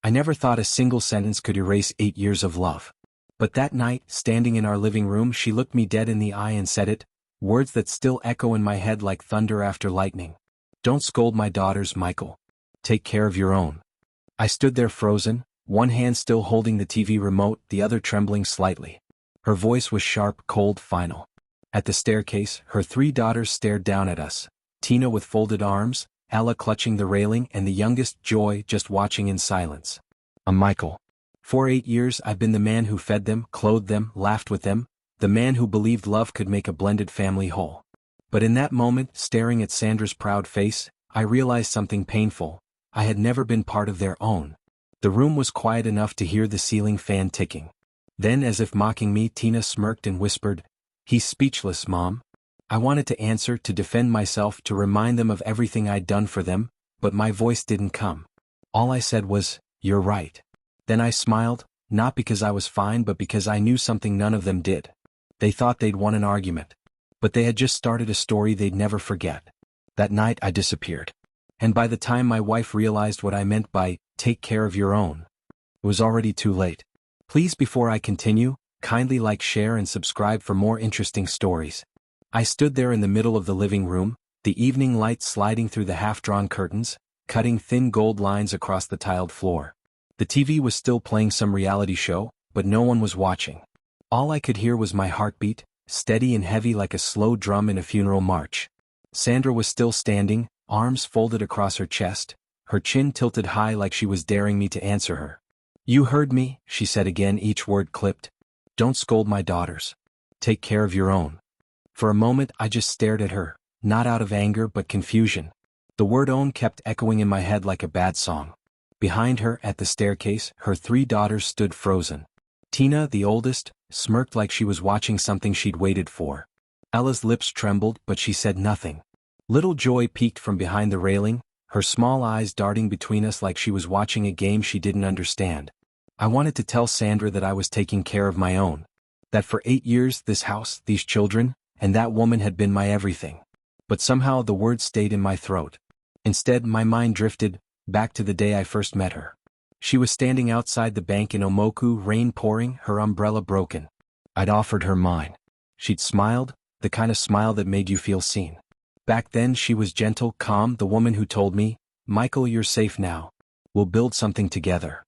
I never thought a single sentence could erase 8 years of love. But that night, standing in our living room, she looked me dead in the eye and said it, words that still echo in my head like thunder after lightning. Don't scold my daughters, Michael. Take care of your own. I stood there frozen, one hand still holding the TV remote, the other trembling slightly. Her voice was sharp, cold, final. At the staircase, her 3 daughters stared down at us, Tina with folded arms, Ella clutching the railing, and the youngest, Joy, just watching in silence. Michael. For 8 years I've been the man who fed them, clothed them, laughed with them, the man who believed love could make a blended family whole. But in that moment, staring at Sandra's proud face, I realized something painful. I had never been part of their own. The room was quiet enough to hear the ceiling fan ticking. Then, as if mocking me, Tina smirked and whispered, "He's speechless, Mom." I wanted to answer, to defend myself, to remind them of everything I'd done for them, but my voice didn't come. All I said was, "You're right." Then I smiled, not because I was fine but because I knew something none of them did. They thought they'd won an argument. But they had just started a story they'd never forget. That night I disappeared. And by the time my wife realized what I meant by, "take care of your own," it was already too late. Please, before I continue, kindly like, share and subscribe for more interesting stories. I stood there in the middle of the living room, the evening light sliding through the half-drawn curtains, cutting thin gold lines across the tiled floor. The TV was still playing some reality show, but no one was watching. All I could hear was my heartbeat, steady and heavy like a slow drum in a funeral march. Sandra was still standing, arms folded across her chest, her chin tilted high like she was daring me to answer her. "You heard me," she said again, each word clipped. "Don't scold my daughters. Take care of your own." For a moment I just stared at her, not out of anger but confusion. The word "own" kept echoing in my head like a bad song. Behind her, at the staircase, her 3 daughters stood frozen. Tina, the oldest, smirked like she was watching something she'd waited for. Ella's lips trembled, but she said nothing. Little Joy peeked from behind the railing, her small eyes darting between us like she was watching a game she didn't understand. I wanted to tell Sandra that I was taking care of my own. That for 8 years this house, these children, and that woman had been my everything. But somehow the words stayed in my throat. Instead, my mind drifted back to the day I first met her. She was standing outside the bank in Omoku, rain pouring, her umbrella broken. I'd offered her mine. She'd smiled, the kind of smile that made you feel seen. Back then she was gentle, calm, the woman who told me, "Michael, you're safe now. We'll build something together."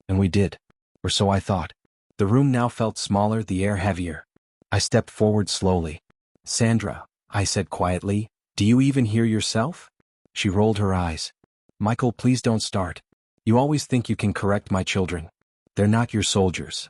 And we did. Or so I thought. The room now felt smaller, the air heavier. I stepped forward slowly. "Sandra," I said quietly, "do you even hear yourself?" She rolled her eyes. "Michael, please don't start. You always think you can correct my children. They're not your soldiers."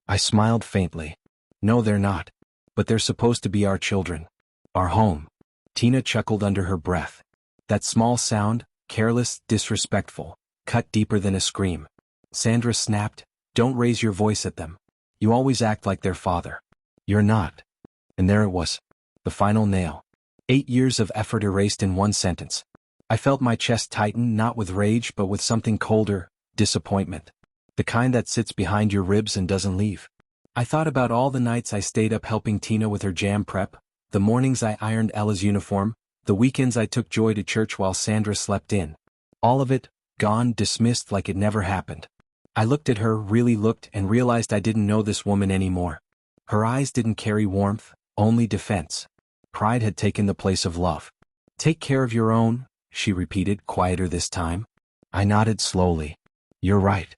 I smiled faintly. "No, they're not. But they're supposed to be our children. Our home." Tina chuckled under her breath. That small sound, careless, disrespectful, cut deeper than a scream. Sandra snapped, "Don't raise your voice at them. You always act like their father. You're not." And there it was. The final nail. 8 years of effort erased in one sentence. I felt my chest tighten, not with rage but with something colder, disappointment. The kind that sits behind your ribs and doesn't leave. I thought about all the nights I stayed up helping Tina with her jam prep, the mornings I ironed Ella's uniform, the weekends I took Joy to church while Sandra slept in. All of it, gone, dismissed like it never happened. I looked at her, really looked, and realized I didn't know this woman anymore. Her eyes didn't carry warmth, only defense. Pride had taken the place of love. "Take care of your own," she repeated, quieter this time. I nodded slowly. "You're right."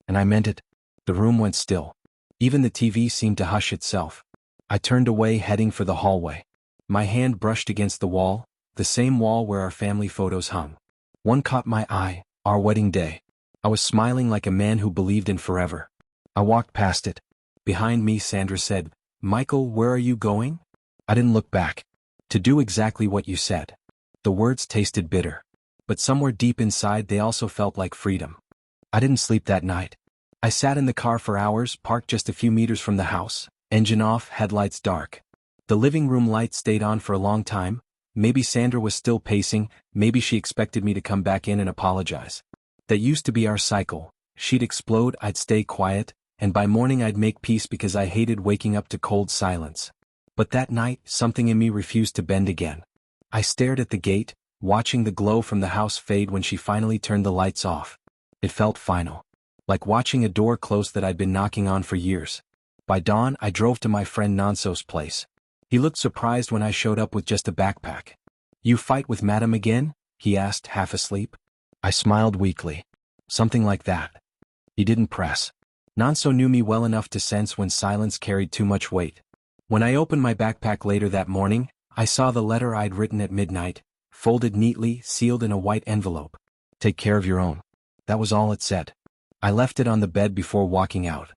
And I meant it. The room went still. Even the TV seemed to hush itself. I turned away, heading for the hallway. My hand brushed against the wall, the same wall where our family photos hung. One caught my eye, our wedding day. I was smiling like a man who believed in forever. I walked past it. Behind me, Sandra said, "Michael, where are you going?" I didn't look back. "To do exactly what you said." The words tasted bitter. But somewhere deep inside they also felt like freedom. I didn't sleep that night. I sat in the car for hours, parked just a few meters from the house, engine off, headlights dark. The living room light stayed on for a long time. Maybe Sandra was still pacing, maybe she expected me to come back in and apologize. That used to be our cycle. She'd explode, I'd stay quiet, and by morning I'd make peace because I hated waking up to cold silence. But that night, something in me refused to bend again. I stared at the gate, watching the glow from the house fade when she finally turned the lights off. It felt final. like watching a door close that I'd been knocking on for years. By dawn, I drove to my friend Nonso's place. He looked surprised when I showed up with just a backpack. "You fight with Madam again?" he asked, half asleep. I smiled weakly. "Something like that." He didn't press. Nonso knew me well enough to sense when silence carried too much weight. When I opened my backpack later that morning, I saw the letter I'd written at midnight, folded neatly, sealed in a white envelope. "Take care of your own." That was all it said. I left it on the bed before walking out.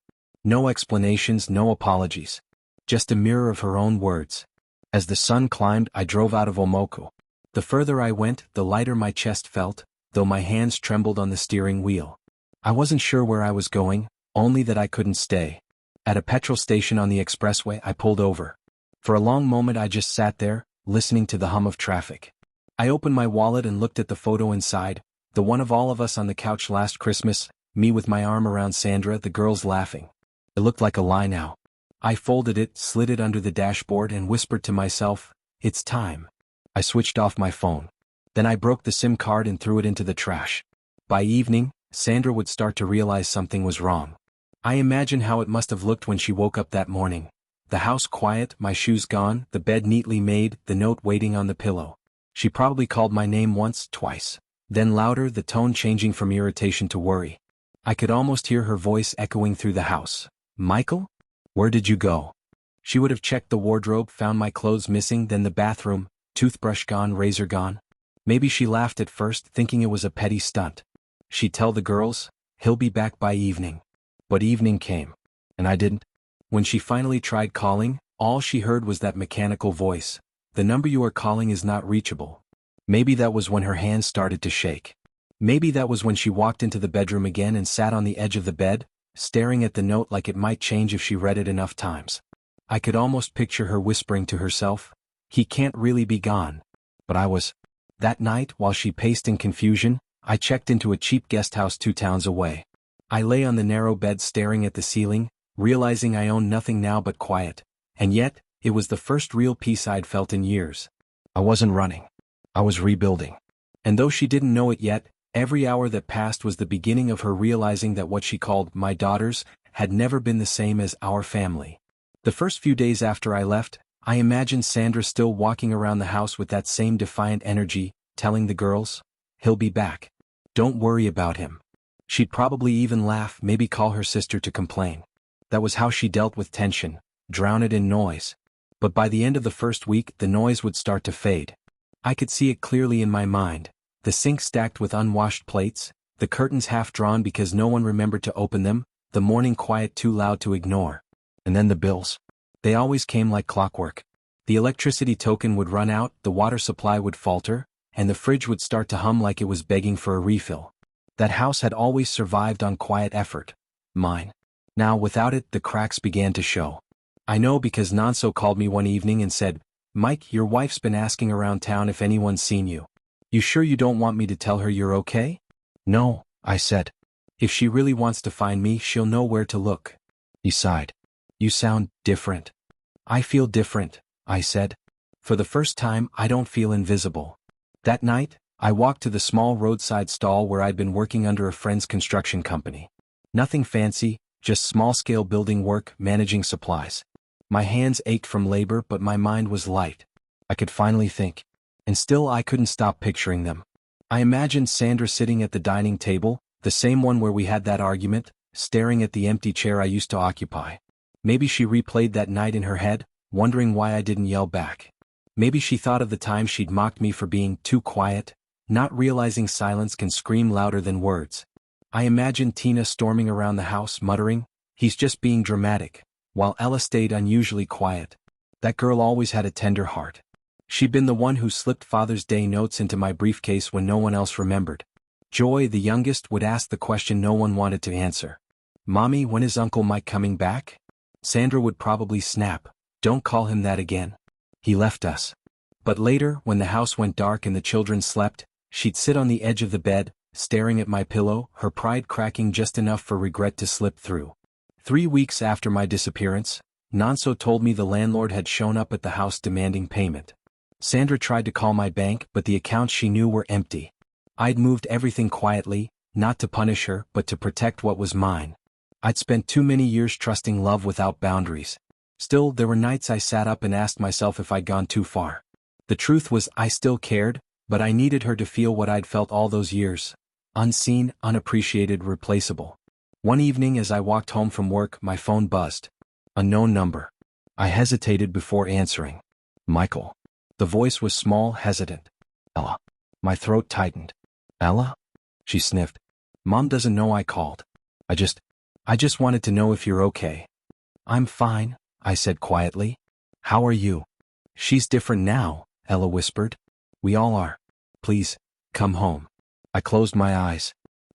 No explanations, no apologies. Just a mirror of her own words. As the sun climbed, I drove out of Omoku. The further I went, the lighter my chest felt, though my hands trembled on the steering wheel. I wasn't sure where I was going, only that I couldn't stay. At a petrol station on the expressway, I pulled over. For a long moment I just sat there, listening to the hum of traffic. I opened my wallet and looked at the photo inside, the one of all of us on the couch last Christmas, me with my arm around Sandra, the girls laughing. It looked like a lie now. I folded it, slid it under the dashboard and whispered to myself, "It's time." I switched off my phone. Then I broke the SIM card and threw it into the trash. By evening, Sandra would start to realize something was wrong. I imagine how it must have looked when she woke up that morning. The house quiet, my shoes gone, the bed neatly made, the note waiting on the pillow. She probably called my name once, twice. Then louder, the tone changing from irritation to worry. I could almost hear her voice echoing through the house. "Michael? Where did you go?" She would have checked the wardrobe, found my clothes missing, then the bathroom, toothbrush gone, razor gone. Maybe she laughed at first, thinking it was a petty stunt. She'd tell the girls, "He'll be back by evening." But evening came. And I didn't. When she finally tried calling, all she heard was that mechanical voice. "The number you are calling is not reachable." Maybe that was when her hands started to shake. Maybe that was when she walked into the bedroom again and sat on the edge of the bed, staring at the note like it might change if she read it enough times. I could almost picture her whispering to herself, "He can't really be gone." But I was. That night, while she paced in confusion, I checked into a cheap guest house 2 towns away. I lay on the narrow bed staring at the ceiling, realizing I owned nothing now but quiet. And yet, it was the first real peace I'd felt in years. I wasn't running. I was rebuilding. And though she didn't know it yet, every hour that passed was the beginning of her realizing that what she called my daughters had never been the same as our family. The first few days after I left, I imagined Sandra still walking around the house with that same defiant energy, telling the girls, "He'll be back. Don't worry about him." She'd probably even laugh, maybe call her sister to complain. That was how she dealt with tension, drown it in noise. But by the end of the first week, the noise would start to fade. I could see it clearly in my mind. The sink stacked with unwashed plates, the curtains half drawn because no one remembered to open them, the morning quiet too loud to ignore. And then the bills. They always came like clockwork. The electricity token would run out, the water supply would falter, and the fridge would start to hum like it was begging for a refill. That house had always survived on quiet effort. Mine. Now without it, the cracks began to show. I know because Nonso called me one evening and said, "Mike, your wife's been asking around town if anyone's seen you. You sure you don't want me to tell her you're okay?" "No," I said. "If she really wants to find me, she'll know where to look." He sighed. "You sound different." "I feel different," I said. "For the first time, I don't feel invisible." That night, I walked to the small roadside stall where I'd been working under a friend's construction company. Nothing fancy, just small-scale building work, managing supplies. My hands ached from labor, but my mind was light. I could finally think. And still I couldn't stop picturing them. I imagined Sandra sitting at the dining table, the same one where we had that argument, staring at the empty chair I used to occupy. Maybe she replayed that night in her head, wondering why I didn't yell back. Maybe she thought of the time she'd mocked me for being too quiet, not realizing silence can scream louder than words. I imagined Tina storming around the house muttering, "He's just being dramatic," while Ella stayed unusually quiet. That girl always had a tender heart. She'd been the one who slipped Father's Day notes into my briefcase when no one else remembered. Joy, the youngest, would ask the question no one wanted to answer. "Mommy, when is Uncle Mike coming back?" Sandra would probably snap, "Don't call him that again. He left us." But later, when the house went dark and the children slept, she'd sit on the edge of the bed, staring at my pillow, her pride cracking just enough for regret to slip through. 3 weeks after my disappearance, Nonso told me the landlord had shown up at the house demanding payment. Sandra tried to call my bank, but the accounts she knew were empty. I'd moved everything quietly, not to punish her but to protect what was mine. I'd spent too many years trusting love without boundaries. Still, there were nights I sat up and asked myself if I'd gone too far. The truth was I still cared, but I needed her to feel what I'd felt all those years. Unseen, unappreciated, replaceable. One evening as I walked home from work, my phone buzzed. Unknown number. I hesitated before answering. Michael. The voice was small, hesitant. Ella. My throat tightened. Ella? She sniffed. Mom doesn't know I called. I just wanted to know if you're okay. I'm fine, I said quietly. How are you? She's different now, Ella whispered. We all are. Please, come home. I closed my eyes.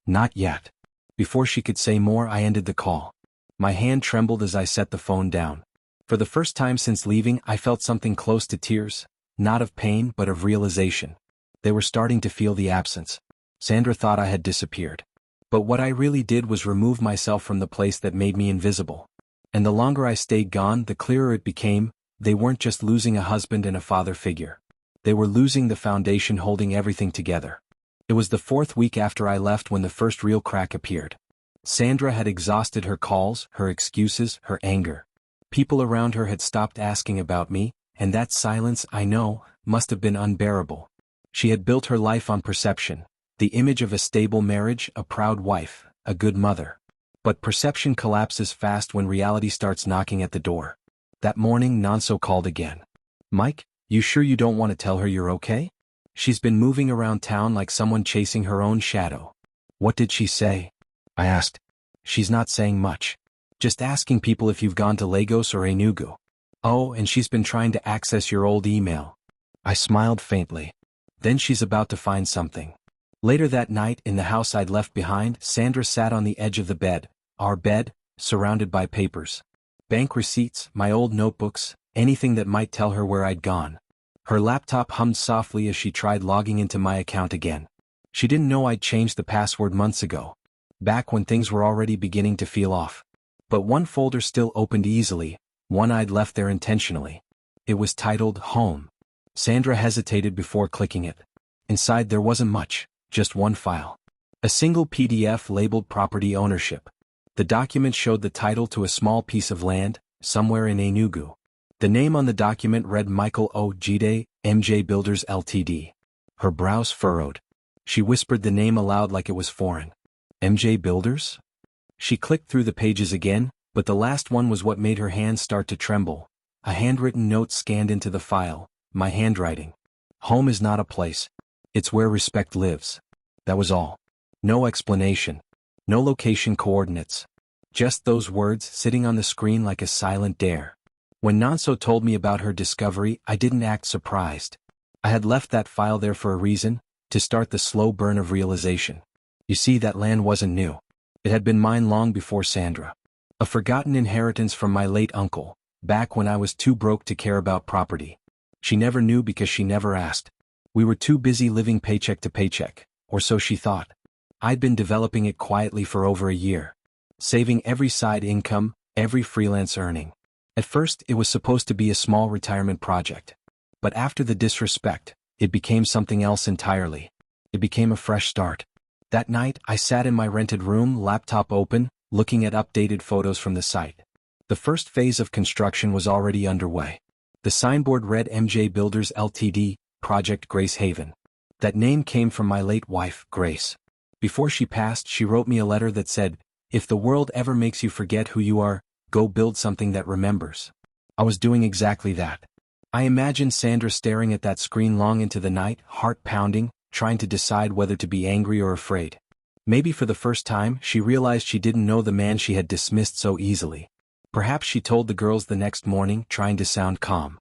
Not yet. Before she could say more, I ended the call. My hand trembled as I set the phone down. For the first time since leaving, I felt something close to tears, not of pain but of realization. They were starting to feel the absence. Sandra thought I had disappeared. But what I really did was remove myself from the place that made me invisible. And the longer I stayed gone, the clearer it became, they weren't just losing a husband and a father figure. They were losing the foundation holding everything together. It was the 4th week after I left when the first real crack appeared. Sandra had exhausted her calls, her excuses, her anger. People around her had stopped asking about me, and that silence, I know, must have been unbearable. She had built her life on perception, the image of a stable marriage, a proud wife, a good mother. But perception collapses fast when reality starts knocking at the door. That morning, Nonso called again. Mike, you sure you don't want to tell her you're okay? She's been moving around town like someone chasing her own shadow. What did she say? I asked. She's not saying much. Just asking people if you've gone to Lagos or Enugu. Oh, and she's been trying to access your old email. I smiled faintly. Then she's about to find something. Later that night, in the house I'd left behind, Sandra sat on the edge of the bed, our bed, surrounded by papers. Bank receipts, my old notebooks, anything that might tell her where I'd gone. Her laptop hummed softly as she tried logging into my account again. She didn't know I'd changed the password months ago, back when things were already beginning to feel off. But one folder still opened easily, one I'd left there intentionally. It was titled Home. Sandra hesitated before clicking it. Inside there wasn't much, just one file. A single PDF labeled Property Ownership. The document showed the title to a small piece of land, somewhere in Enugu. The name on the document read Michael O. Jide, MJ Builders Ltd. Her brows furrowed. She whispered the name aloud like it was foreign. MJ Builders? She clicked through the pages again, but the last one was what made her hands start to tremble. A handwritten note scanned into the file, my handwriting. Home is not a place. It's where respect lives. That was all. No explanation. No location coordinates. Just those words sitting on the screen like a silent dare. When Nonso told me about her discovery, I didn't act surprised. I had left that file there for a reason, to start the slow burn of realization. You see, that land wasn't new. It had been mine long before Sandra. A forgotten inheritance from my late uncle, back when I was too broke to care about property. She never knew because she never asked. We were too busy living paycheck to paycheck, or so she thought. I'd been developing it quietly for over a year. Saving every side income, every freelance earning. At first, it was supposed to be a small retirement project. But after the disrespect, it became something else entirely. It became a fresh start. That night, I sat in my rented room, laptop open, looking at updated photos from the site. The first phase of construction was already underway. The signboard read MJ Builders Ltd., Project Grace Haven. That name came from my late wife, Grace. Before she passed, she wrote me a letter that said, "If the world ever makes you forget who you are, go build something that remembers." I was doing exactly that. I imagined Sandra staring at that screen long into the night, heart pounding, trying to decide whether to be angry or afraid. Maybe for the first time, she realized she didn't know the man she had dismissed so easily. Perhaps she told the girls the next morning, trying to sound calm.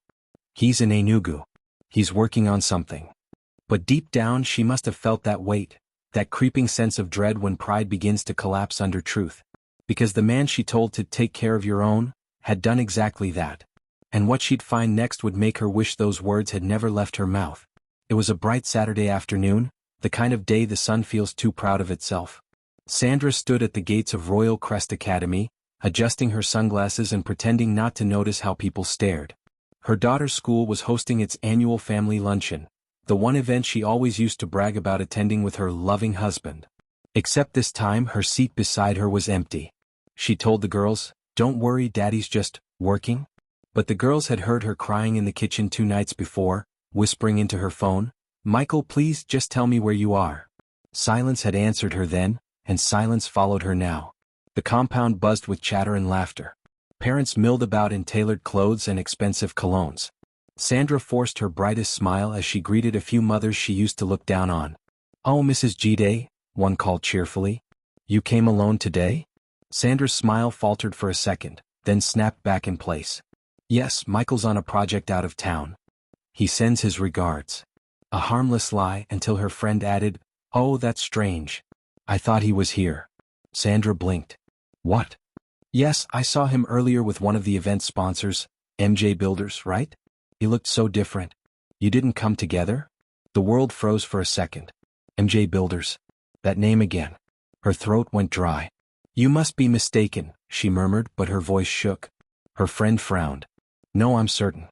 He's in Enugu. He's working on something. But deep down she must have felt that weight, that creeping sense of dread when pride begins to collapse under truth. Because the man she told to take care of your own, had done exactly that. And what she'd find next would make her wish those words had never left her mouth. It was a bright Saturday afternoon, the kind of day the sun feels too proud of itself. Sandra stood at the gates of Royal Crest Academy, adjusting her sunglasses and pretending not to notice how people stared. Her daughter's school was hosting its annual family luncheon, the one event she always used to brag about attending with her loving husband. Except this time her seat beside her was empty. She told the girls, "Don't worry, Daddy's just working." But the girls had heard her crying in the kitchen 2 nights before, whispering into her phone, "Michael, please just tell me where you are." Silence had answered her then, and silence followed her now. The compound buzzed with chatter and laughter. Parents milled about in tailored clothes and expensive colognes. Sandra forced her brightest smile as she greeted a few mothers she used to look down on. "Oh, Mrs. Gday," one called cheerfully. "You came alone today?" Sandra's smile faltered for a second, then snapped back in place. "Yes, Michael's on a project out of town. He sends his regards." A harmless lie until her friend added, "Oh, that's strange. I thought he was here." Sandra blinked. "What?" "Yes, I saw him earlier with one of the event sponsors, MJ Builders, right? He looked so different. You didn't come together?" The world froze for a second. MJ Builders. That name again. Her throat went dry. "You must be mistaken," she murmured, but her voice shook. Her friend frowned. "No, I'm certain.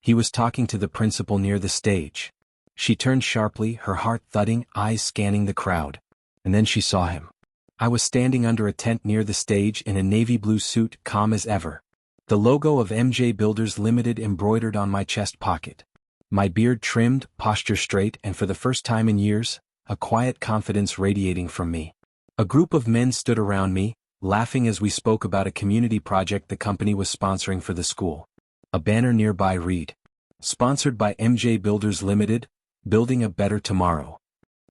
He was talking to the principal near the stage." She turned sharply, her heart thudding, eyes scanning the crowd. And then she saw him. I was standing under a tent near the stage in a navy blue suit, calm as ever. The logo of MJ Builders Limited embroidered on my chest pocket. My beard trimmed, posture straight, and for the first time in years, a quiet confidence radiating from me. A group of men stood around me, laughing as we spoke about a community project the company was sponsoring for the school. A banner nearby read, "Sponsored by MJ Builders Limited, Building a Better Tomorrow."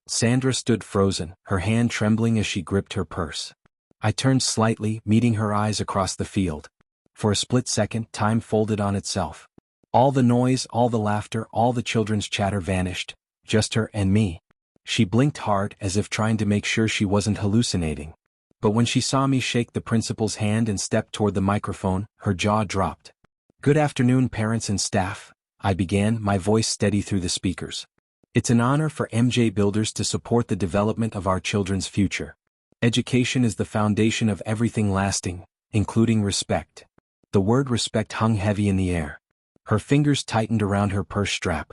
Sandra stood frozen, her hand trembling as she gripped her purse. I turned slightly, meeting her eyes across the field. For a split second, time folded on itself. All the noise, all the laughter, all the children's chatter vanished, just her and me. She blinked hard as if trying to make sure she wasn't hallucinating. But when she saw me shake the principal's hand and step toward the microphone, her jaw dropped. "Good afternoon, parents and staff," I began, my voice steady through the speakers. "It's an honor for MJ Builders to support the development of our children's future. Education is the foundation of everything lasting, including respect." The word respect hung heavy in the air. Her fingers tightened around her purse strap.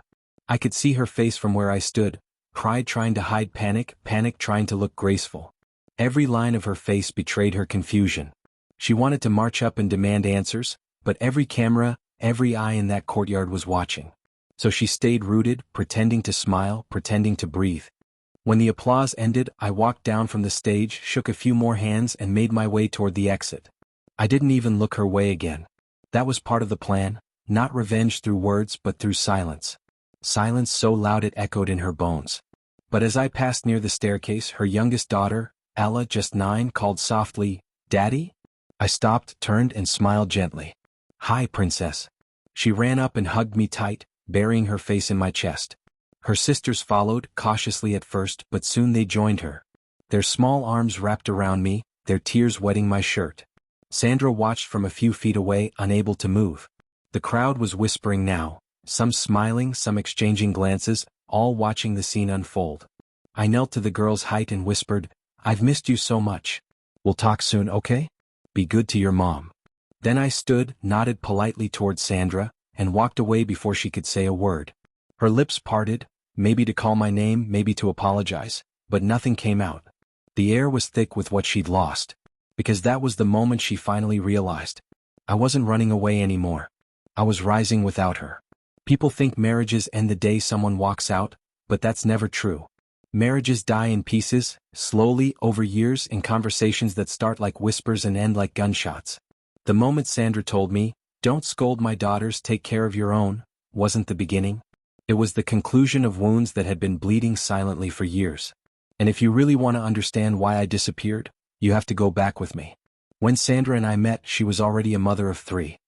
I could see her face from where I stood, pride trying to hide panic, panic trying to look graceful. Every line of her face betrayed her confusion. She wanted to march up and demand answers, but every camera, every eye in that courtyard was watching. So she stayed rooted, pretending to smile, pretending to breathe. When the applause ended, I walked down from the stage, shook a few more hands and made my way toward the exit. I didn't even look her way again. That was part of the plan, not revenge through words but through silence. Silence so loud it echoed in her bones. But as I passed near the staircase, her youngest daughter, Ella, just 9, called softly, "Daddy?" I stopped, turned and smiled gently. "Hi, princess." She ran up and hugged me tight, burying her face in my chest. Her sisters followed, cautiously at first, but soon they joined her. Their small arms wrapped around me, their tears wetting my shirt. Sandra watched from a few feet away, unable to move. The crowd was whispering now, some smiling, some exchanging glances, all watching the scene unfold. I knelt to the girl's height and whispered, "I've missed you so much. We'll talk soon, okay? Be good to your mom." Then I stood, nodded politely towards Sandra, and walked away before she could say a word. Her lips parted, maybe to call my name, maybe to apologize, but nothing came out. The air was thick with what she'd lost. Because that was the moment she finally realized. I wasn't running away anymore. I was rising without her. People think marriages end the day someone walks out, but that's never true. Marriages die in pieces, slowly, over years, in conversations that start like whispers and end like gunshots. The moment Sandra told me, "Don't scold my daughters, take care of your own," wasn't the beginning. It was the conclusion of wounds that had been bleeding silently for years. And if you really want to understand why I disappeared, you have to go back with me. When Sandra and I met, she was already a mother of 3.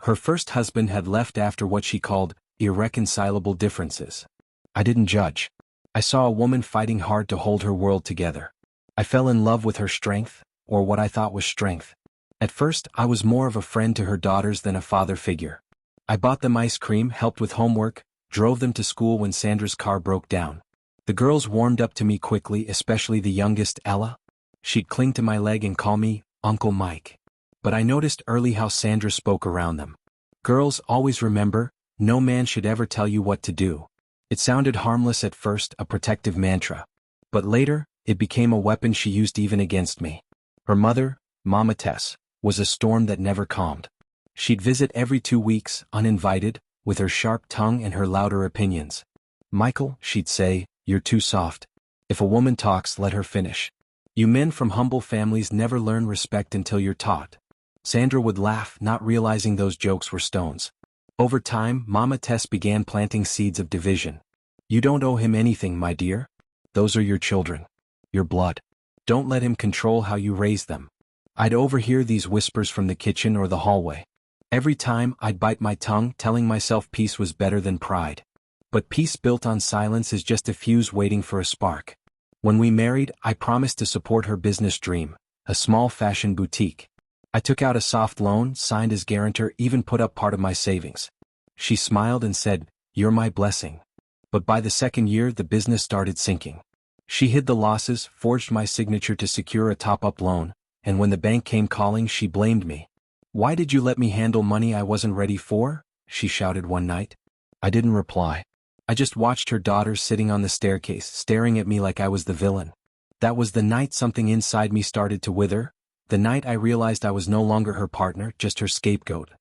Her first husband had left after what she called irreconcilable differences. I didn't judge. I saw a woman fighting hard to hold her world together. I fell in love with her strength, or what I thought was strength. At first, I was more of a friend to her daughters than a father figure. I bought them ice cream, helped with homework, drove them to school when Sandra's car broke down. The girls warmed up to me quickly, especially the youngest, Ella. She'd cling to my leg and call me Uncle Mike. But I noticed early how Sandra spoke around them. "Girls, always remember, no man should ever tell you what to do." It sounded harmless at first, a protective mantra. But later, It became a weapon she used even against me. Her mother, Mama Tess, was a storm that never calmed. She'd visit every 2 weeks, uninvited, with her sharp tongue and her louder opinions. "Michael," she'd say, "you're too soft. If a woman talks, let her finish. You men from humble families never learn respect until you're taught." Sandra would laugh, not realizing those jokes were stones. Over time, Mama Tess began planting seeds of division. "You don't owe him anything, my dear. Those are your children. Your blood. Don't let him control how you raise them." I'd overhear these whispers from the kitchen or the hallway. Every time, I'd bite my tongue, telling myself peace was better than pride. But peace built on silence is just a fuse waiting for a spark. When we married, I promised to support her business dream, a small fashion boutique. I took out a soft loan, signed as guarantor, even put up part of my savings. She smiled and said, "You're my blessing." But by the second year, the business started sinking. She hid the losses, forged my signature to secure a top-up loan, and when the bank came calling, she blamed me. "Why did you let me handle money I wasn't ready for?" she shouted one night. I didn't reply. I just watched her daughter sitting on the staircase, staring at me like I was the villain. That was the night something inside me started to wither, the night I realized I was no longer her partner, just her scapegoat.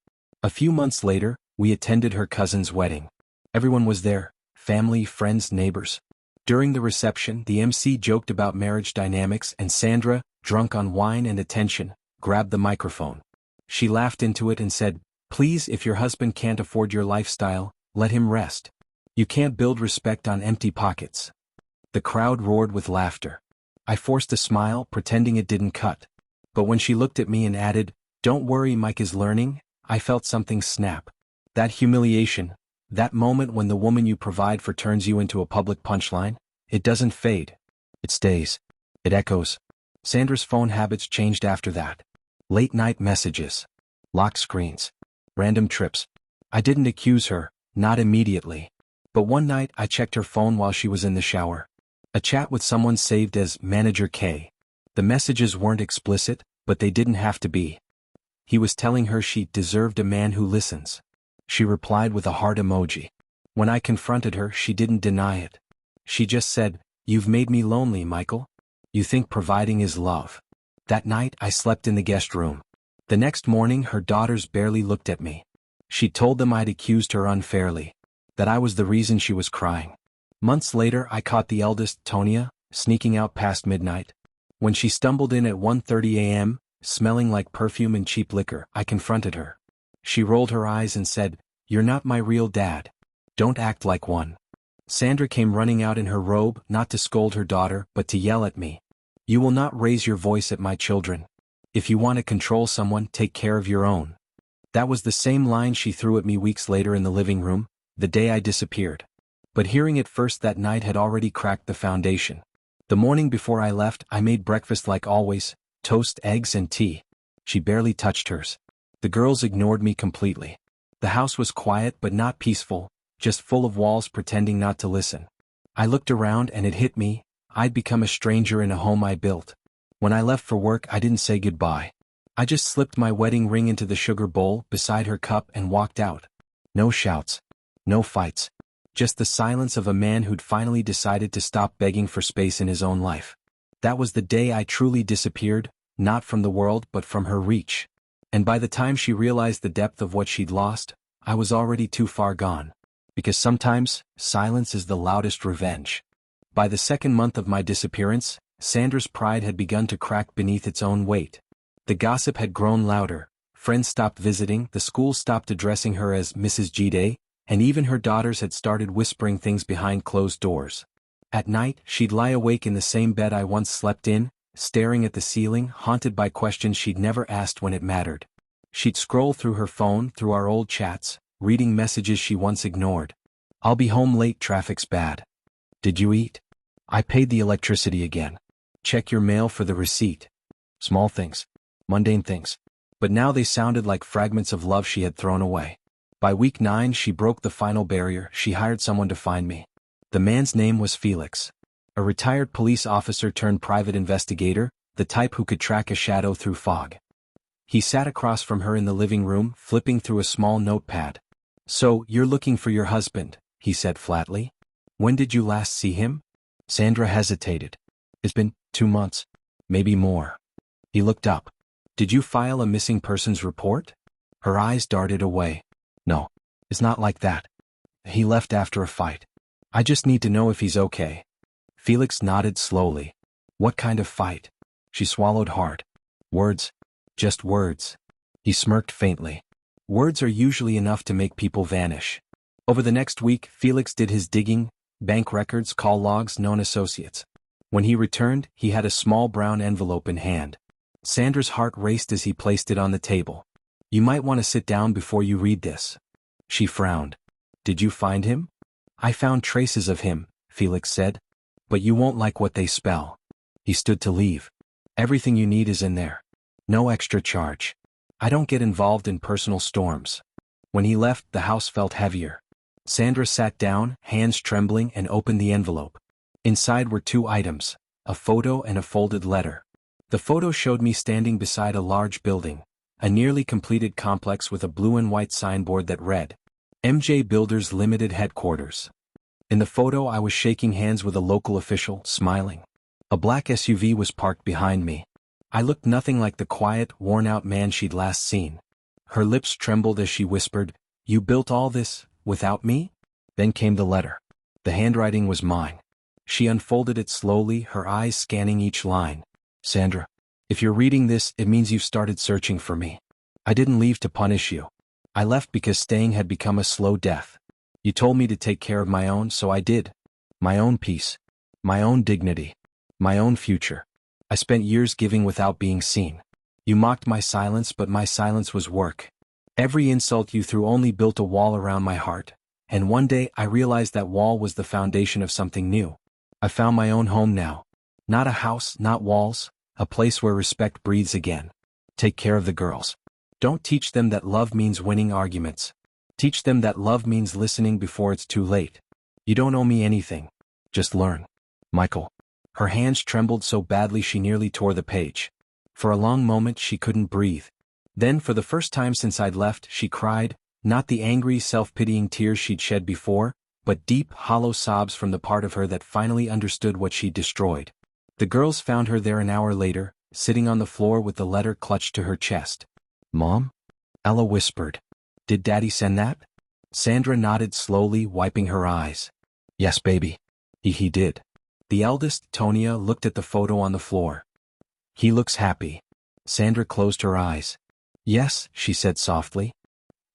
A few months later, we attended her cousin's wedding. Everyone was there, family, friends, neighbors. During the reception, the MC joked about marriage dynamics, and Sandra, drunk on wine and attention, grabbed the microphone. She laughed into it and said, "Please, if your husband can't afford your lifestyle, let him rest. You can't build respect on empty pockets." The crowd roared with laughter. I forced a smile, pretending it didn't cut. But when she looked at me and added, "Don't worry, Mike is learning," I felt something snap. That humiliation, that moment when the woman you provide for turns you into a public punchline, it doesn't fade. It stays. It echoes. Sandra's phone habits changed after that. Late-night messages. Lock screens. Random trips. I didn't accuse her, not immediately. But one night I checked her phone while she was in the shower. A chat with someone saved as Manager K. The messages weren't explicit, but they didn't have to be. He was telling her she deserved a man who listens. She replied with a heart emoji. When I confronted her, she didn't deny it. She just said, "You've made me lonely, Michael. You think providing is love." That night, I slept in the guest room. The next morning, her daughters barely looked at me. She told them I'd accused her unfairly, that I was the reason she was crying. Months later, I caught the eldest, Tonya, sneaking out past midnight. When she stumbled in at 1:30 a.m., smelling like perfume and cheap liquor, I confronted her. She rolled her eyes and said, "You're not my real dad. Don't act like one." Sandra came running out in her robe, not to scold her daughter, but to yell at me. "You will not raise your voice at my children. If you want to control someone, take care of your own." That was the same line she threw at me weeks later in the living room, the day I disappeared. But hearing it first that night had already cracked the foundation. The morning before I left, I made breakfast like always, toast, eggs, and tea. She barely touched hers. The girls ignored me completely. The house was quiet but not peaceful, just full of walls pretending not to listen. I looked around and it hit me, I'd become a stranger in a home I built. When I left for work, I didn't say goodbye. I just slipped my wedding ring into the sugar bowl beside her cup and walked out. No shouts. No fights. Just the silence of a man who'd finally decided to stop begging for space in his own life. That was the day I truly disappeared, not from the world but from her reach. And by the time she realized the depth of what she'd lost, I was already too far gone. Because sometimes, silence is the loudest revenge. By the second month of my disappearance, Sandra's pride had begun to crack beneath its own weight. The gossip had grown louder, friends stopped visiting, the school stopped addressing her as Mrs. Gide, and even her daughters had started whispering things behind closed doors. At night, she'd lie awake in the same bed I once slept in, staring at the ceiling, haunted by questions she'd never asked when it mattered. She'd scroll through her phone, through our old chats, reading messages she once ignored. "I'll be home late, traffic's bad. Did you eat? I paid the electricity again. Check your mail for the receipt." Small things. Mundane things. But now they sounded like fragments of love she had thrown away. By week 9 she broke the final barrier, she hired someone to find me. The man's name was Felix. A retired police officer turned private investigator, the type who could track a shadow through fog. He sat across from her in the living room, flipping through a small notepad. "So, you're looking for your husband," he said flatly. "When did you last see him?" Sandra hesitated. It's been 2 months. Maybe more. He looked up. Did you file a missing persons report? Her eyes darted away. No. It's not like that. He left after a fight. I just need to know if he's okay. Felix nodded slowly. What kind of fight? She swallowed hard. Words. Just words. He smirked faintly. Words are usually enough to make people vanish. Over the next week, Felix did his digging, bank records, call logs, known associates. When he returned, he had a small brown envelope in hand. Sandra's heart raced as he placed it on the table. You might want to sit down before you read this. She frowned. Did you find him? I found traces of him, Felix said. But you won't like what they spell. He stood to leave. Everything you need is in there. No extra charge. I don't get involved in personal storms. When he left, the house felt heavier. Sandra sat down, hands trembling, and opened the envelope. Inside were 2 items, a photo and a folded letter. The photo showed me standing beside a large building, a nearly completed complex with a blue and white signboard that read, MJ Builders Limited Headquarters. In the photo I was shaking hands with a local official, smiling. A black SUV was parked behind me. I looked nothing like the quiet, worn-out man she'd last seen. Her lips trembled as she whispered, You built all this, without me? Then came the letter. The handwriting was mine. She unfolded it slowly, her eyes scanning each line. Sandra, if you're reading this, it means you've started searching for me. I didn't leave to punish you. I left because staying had become a slow death. You told me to take care of my own, so I did. My own peace. My own dignity. My own future. I spent years giving without being seen. You mocked my silence, but my silence was work. Every insult you threw only built a wall around my heart, and one day I realized that wall was the foundation of something new. I found my own home now. Not a house, not walls, a place where respect breathes again. Take care of the girls. Don't teach them that love means winning arguments. Teach them that love means listening before it's too late. You don't owe me anything. Just learn. Michael. Her hands trembled so badly she nearly tore the page. For a long moment she couldn't breathe. Then, for the first time since I'd left, she cried, not the angry, self-pitying tears she'd shed before, but deep, hollow sobs from the part of her that finally understood what she'd destroyed. The girls found her there an hour later, sitting on the floor with the letter clutched to her chest. Mom? Ella whispered. Did Daddy send that? Sandra nodded slowly, wiping her eyes. Yes, baby. He did. The eldest, Tonia, looked at the photo on the floor. He looks happy. Sandra closed her eyes. Yes, she said softly.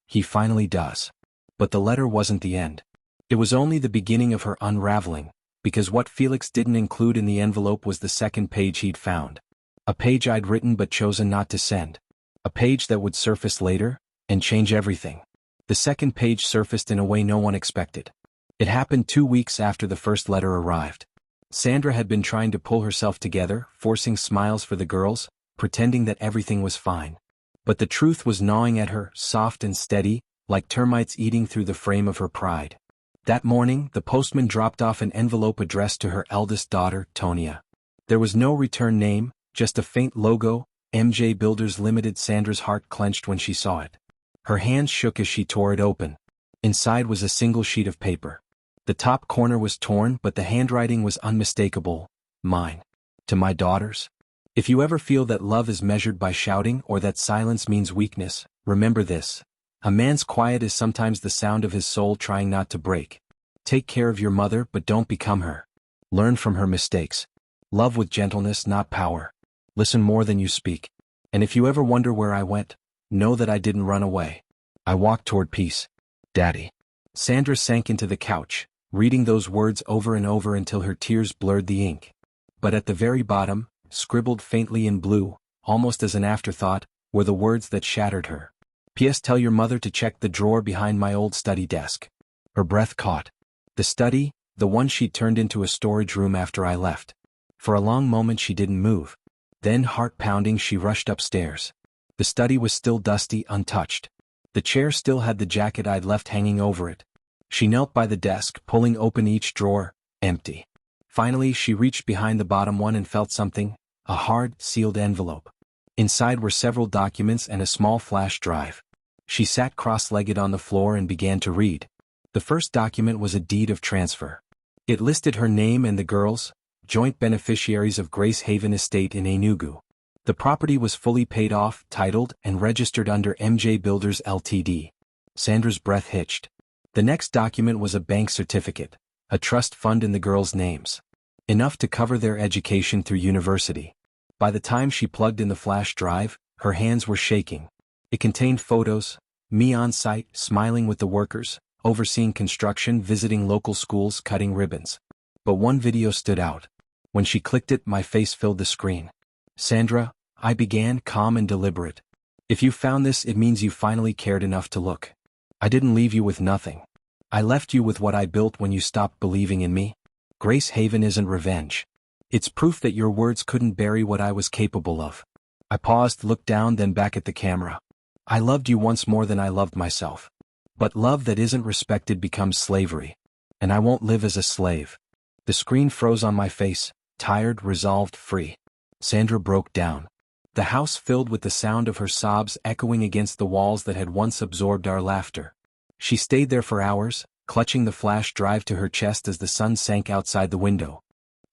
He finally does. But the letter wasn't the end. It was only the beginning of her unraveling, because what Felix didn't include in the envelope was the second page he'd found. A page I'd written but chosen not to send. A page that would surface later, and change everything. The second page surfaced in a way no one expected. It happened 2 weeks after the first letter arrived. Sandra had been trying to pull herself together, forcing smiles for the girls, pretending that everything was fine. But the truth was gnawing at her, soft and steady, like termites eating through the frame of her pride. That morning, the postman dropped off an envelope addressed to her eldest daughter, Tonia. There was no return name, just a faint logo, MJ Builders Limited. Sandra's heart clenched when she saw it. Her hands shook as she tore it open. Inside was a single sheet of paper. The top corner was torn, but the handwriting was unmistakable. Mine. To my daughters. If you ever feel that love is measured by shouting or that silence means weakness, remember this. A man's quiet is sometimes the sound of his soul trying not to break. Take care of your mother, but don't become her. Learn from her mistakes. Love with gentleness, not power. Listen more than you speak. And if you ever wonder where I went, know that I didn't run away. I walked toward peace. Daddy. Sandra sank into the couch, reading those words over and over until her tears blurred the ink. But at the very bottom, scribbled faintly in blue, almost as an afterthought, were the words that shattered her. P.S. Tell your mother to check the drawer behind my old study desk. Her breath caught. The study, the one she'd turned into a storage room after I left. For a long moment she didn't move. Then, heart pounding, she rushed upstairs. The study was still dusty, untouched. The chair still had the jacket I'd left hanging over it. She knelt by the desk, pulling open each drawer, empty. Finally, she reached behind the bottom one and felt something, a hard, sealed envelope. Inside were several documents and a small flash drive. She sat cross-legged on the floor and began to read. The first document was a deed of transfer. It listed her name and the girls, joint beneficiaries of Grace Haven Estate in Enugu. The property was fully paid off, titled, and registered under MJ Builders Ltd. Sandra's breath hitched. The next document was a bank certificate, a trust fund in the girls' names. Enough to cover their education through university. By the time she plugged in the flash drive, her hands were shaking. It contained photos, me on site, smiling with the workers, overseeing construction, visiting local schools, cutting ribbons. But one video stood out. When she clicked it, my face filled the screen. Sandra, I began, calm and deliberate. If you found this, it means you finally cared enough to look. I didn't leave you with nothing. I left you with what I built when you stopped believing in me. Grace Haven isn't revenge. It's proof that your words couldn't bury what I was capable of. I paused, looked down, then back at the camera. I loved you once more than I loved myself. But love that isn't respected becomes slavery. And I won't live as a slave. The screen froze on my face, tired, resolved, free. Sandra broke down. The house filled with the sound of her sobs echoing against the walls that had once absorbed our laughter. She stayed there for hours, clutching the flash drive to her chest as the sun sank outside the window.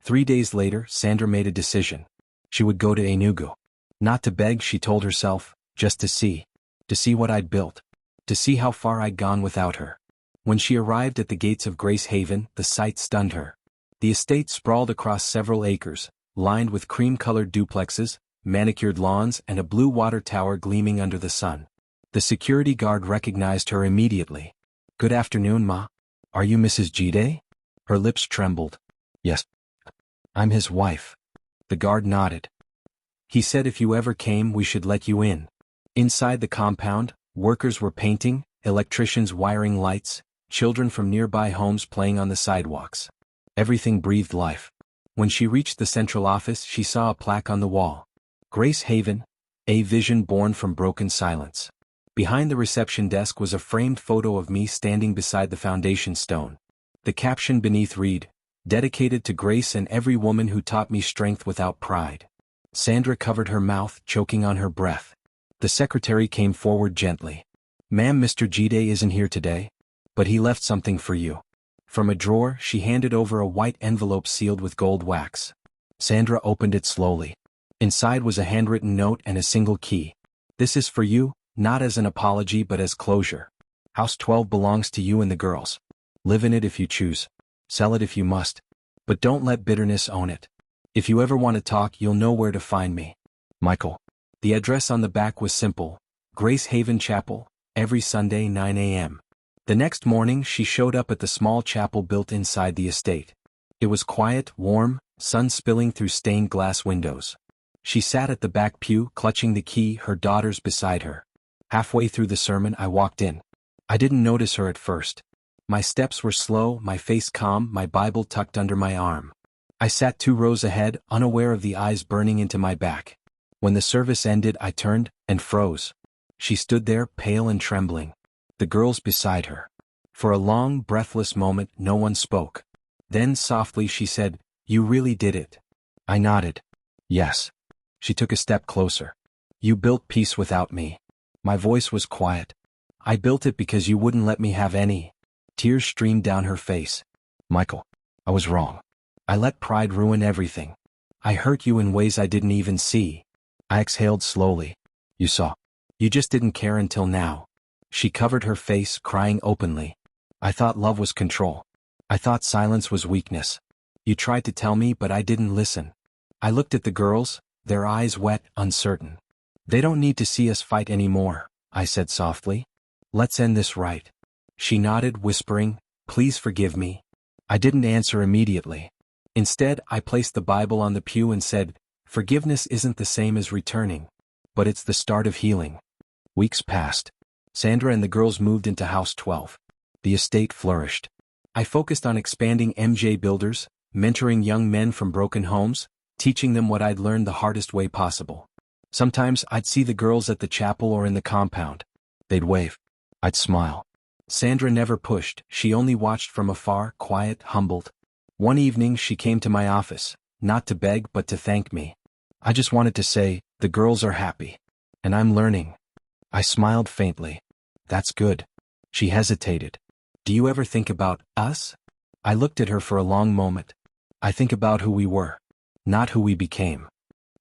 3 days later, Sandra made a decision. She would go to Enugu. Not to beg, she told herself, just to see. To see what I'd built. To see how far I'd gone without her. When she arrived at the gates of Grace Haven, the sight stunned her. The estate sprawled across several acres, lined with cream-colored duplexes, manicured lawns, and a blue water tower gleaming under the sun. The security guard recognized her immediately. "Good afternoon, Ma. Are you Mrs. Jide?" Her lips trembled. "Yes. I'm his wife." The guard nodded. "He said if you ever came, we should let you in." Inside the compound, workers were painting, electricians wiring lights, children from nearby homes playing on the sidewalks. Everything breathed life. When she reached the central office, she saw a plaque on the wall. Grace Haven, a vision born from broken silence. Behind the reception desk was a framed photo of me standing beside the foundation stone. The caption beneath read, "Dedicated to Grace and every woman who taught me strength without pride." Sandra covered her mouth, choking on her breath. The secretary came forward gently. "Ma'am, Mr. Jide isn't here today, but he left something for you." From a drawer, she handed over a white envelope sealed with gold wax. Sandra opened it slowly. Inside was a handwritten note and a single key. "This is for you, not as an apology but as closure. House 12 belongs to you and the girls. Live in it if you choose. Sell it if you must. But don't let bitterness own it. If you ever want to talk, you'll know where to find me. Michael." The address on the back was simple. Grace Haven Chapel, every Sunday 9 a.m. The next morning she showed up at the small chapel built inside the estate. It was quiet, warm, sun spilling through stained glass windows. She sat at the back pew, clutching the key, her daughters beside her. Halfway through the sermon I walked in. I didn't notice her at first. My steps were slow, my face calm, my Bible tucked under my arm. I sat 2 rows ahead, unaware of the eyes burning into my back. When the service ended, I turned and froze. She stood there, pale and trembling. The girls beside her. For a long, breathless moment, no one spoke. Then softly she said, "You really did it." I nodded. "Yes." She took a step closer. "You built peace without me." My voice was quiet. "I built it because you wouldn't let me have any." Tears streamed down her face. "Michael, I was wrong. I let pride ruin everything. I hurt you in ways I didn't even see." I exhaled slowly. "You saw. You just didn't care until now." She covered her face, crying openly. "I thought love was control. I thought silence was weakness. You tried to tell me, but I didn't listen." I looked at the girls, their eyes wet, uncertain. "They don't need to see us fight anymore," I said softly. "Let's end this right." She nodded, whispering, "Please forgive me." I didn't answer immediately. Instead, I placed the Bible on the pew and said, "Forgiveness isn't the same as returning, but it's the start of healing." Weeks passed. Sandra and the girls moved into House 12. The estate flourished. I focused on expanding MJ Builders, mentoring young men from broken homes, teaching them what I'd learned the hardest way possible. Sometimes I'd see the girls at the chapel or in the compound. They'd wave. I'd smile. Sandra never pushed, she only watched from afar, quiet, humbled. One evening she came to my office, not to beg but to thank me. "I just wanted to say, the girls are happy. And I'm learning." I smiled faintly. "That's good." She hesitated. "Do you ever think about us?" I looked at her for a long moment. I think about who we were, not who we became.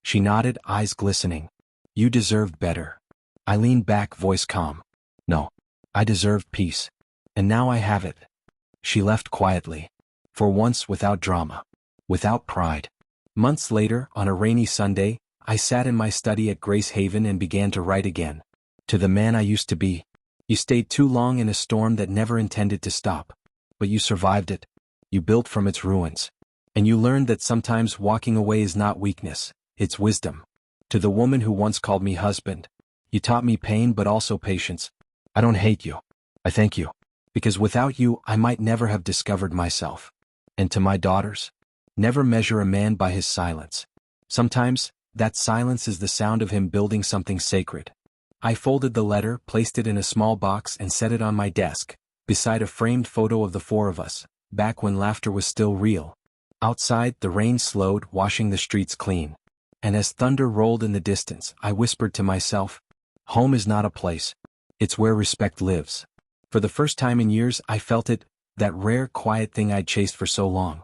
She nodded, eyes glistening. You deserved better. I leaned back, voice calm. No. I deserved peace. And now I have it. She left quietly. For once without drama. Without pride. Months later, on a rainy Sunday, I sat in my study at Grace Haven and began to write again. To the man I used to be. You stayed too long in a storm that never intended to stop. But you survived it. You built from its ruins. And you learned that sometimes walking away is not weakness, it's wisdom. To the woman who once called me husband. You taught me pain but also patience. I don't hate you. I thank you. Because without you, I might never have discovered myself. And to my daughters, never measure a man by his silence. Sometimes, that silence is the sound of him building something sacred. I folded the letter, placed it in a small box and set it on my desk, beside a framed photo of the four of us, back when laughter was still real. Outside, the rain slowed, washing the streets clean. And as thunder rolled in the distance, I whispered to myself, home is not a place. It's where respect lives. For the first time in years, I felt it, that rare quiet thing I'd chased for so long.